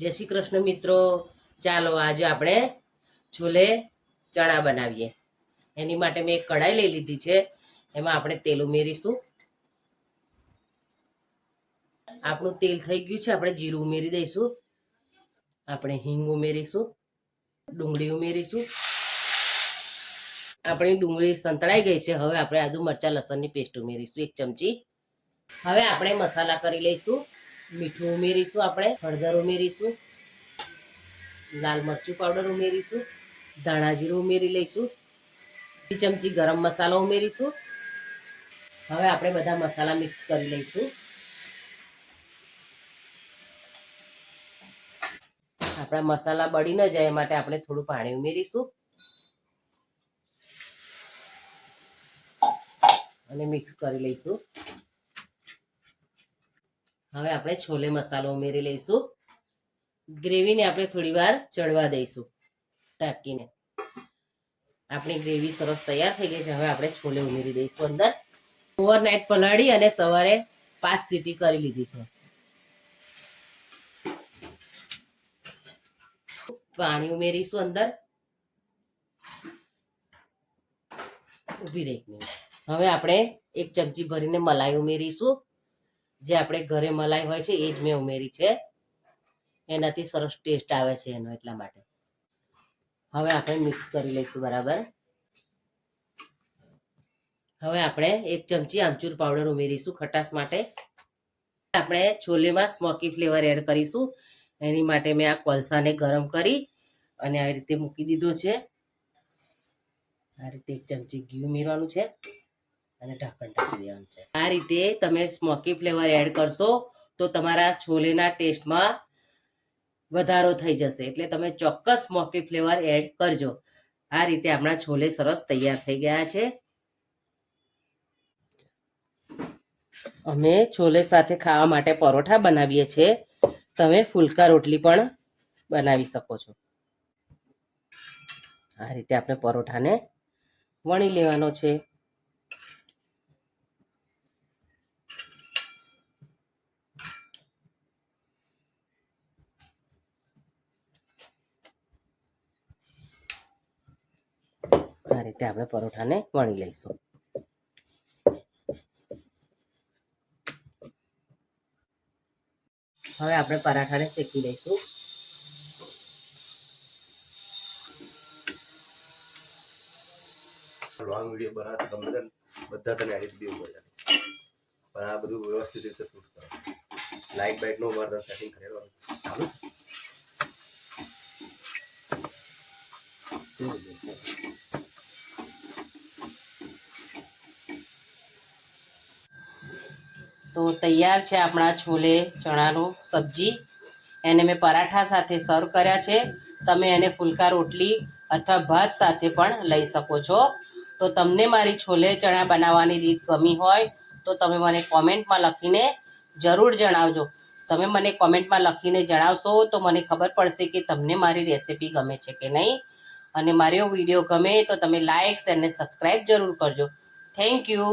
જય શ્રી કૃષ્ણ મિત્રો, ચાલો આજે આપણે છોલે ચણા બનાવીએ. એની માટે મેં એક કઢાઈ લઈ લીધી છે. એમાં આપણે તેલ ઉમેરીશું. આપણું તેલ થઈ ગયું છે. આપણે જીરું ઉમેરી દઈશું. આપણે હિંગ ઉમેરીશું. ડુંગળી ઉમેરીશું. આપણી ડુંગળી સંતળાઈ ગઈ છે. હવે આપણે આદુ મરચાં લસણની પેસ્ટ ઉમેરીશું 1 ચમચી. હવે આપણે મસાલા કરી લઈશું. મીઠું ઉમેરીશું. આપણે હળદર ઉમેરીશું. લાલ મરચું પાવડર ઉમેરીશું. ધાણા જીરું ઉમેરી લઈશું. 2 ચમચી ગરમ મસાલો ઉમેરીશું. હવે આપણે બધા મસાલા મિક્સ કરી લઈશું. આપણા મસાલા બળી ન જાય એ માટે આપણે થોડું પાણી ઉમેરીશું અને મિક્સ કરી લઈશું. હવે આપણે છોલે મસાલો ઉમેરી લઈશું. ગ્રેવીને આપણે થોડી વાર ચડવા દઈશું ઢાંકીને. આપણી ગ્રેવી સરસ તૈયાર થઈ ગઈ છે. હવે આપણે છોલે ઉમેરી દઈશું અંદર. ઓવરનાઇટ પલાળી અને સવારે 5 સીટી કરી લીધી છે. પાણી ઉમેરીશું અંદર. ઊભી રહી. હવે આપણે 1 ચમચી ભરીને મલાઈ ઉમેરીશું. જે આપણે ઘરે મલાઈ હોય છે એ જ મેં ઉમેરી છે. એનાથી સરસ ટેસ્ટ આવે છે એનો, એટલા માટે. હવે આપણે મિક્સ કરી લઈશું બરાબર. હવે આપણે 1 ચમચી આમચૂર પાવડર ઉમેરીશું ખટાશ માટે. આપણે છોલેમાં સ્મોકી ફ્લેવર એડ કરીશું. એની માટે મેં આ કોલસાને ગરમ કરી અને આવી રીતે મૂકી દીધો છે. આ રીતે 1 ચમચી ઘી ઉમેરવાનું છે અને ઢાંકણ ઢાંકી દેવાનું છે. આ રીતે તમે સ્મોકી ફ્લેવર એડ કરશો તો તમારા છોલેના ટેસ્ટમાં વધારો થઈ જશે. એટલે તમે ચોક્કસ સ્મોકી ફ્લેવર એડ કરજો. આ રીતે આપણા છોલે સરસ તૈયાર થઈ ગયા છે. અમે છોલે સાથે ખાવા માટે પરોઠા બનાવીએ છીએ. તમે ફુલકા રોટલી પણ બનાવી શકો છો. આ રીતે આપણે પરોઠાને વણી લેવાનો છે. આ રીતે આપણે પરોઠાને વણી લઈશું. હવે આપણે પરાઠાને શેકી લઈશું. લોંગ વિડીયો બનાવતા ગમે બધા તને એડિટ બી ઉપર પણ આ બધું વ્યવસ્થિત રીતે શૂટ કરો. લાઇટ બાઇટ નો મારે સેટિંગ કરેલું ચાલુ. તો તૈયાર છે આપણા છોલે ચણાનું સબ્જી. એને મેં પરાઠા સાથે સર્વ કર્યા છે. તમે એને ફુલકા રોટલી અથવા ભાત સાથે પણ લઈ શકો છો. તો તમને મારી છોલે ચણા બનાવવાની રીત ગમી હોય તો તમે મને કોમેન્ટમાં લખીને જરૂર જણાવજો. તમે મને કોમેન્ટમાં લખીને જણાવશો તો મને ખબર પડશે કે તમને મારી રેસિપી ગમે છે કે નહીં. અને મારો વિડીયો ગમે તો તમે લાઇક અને સબસ્ક્રાઈબ જરૂર કરજો. Thank you.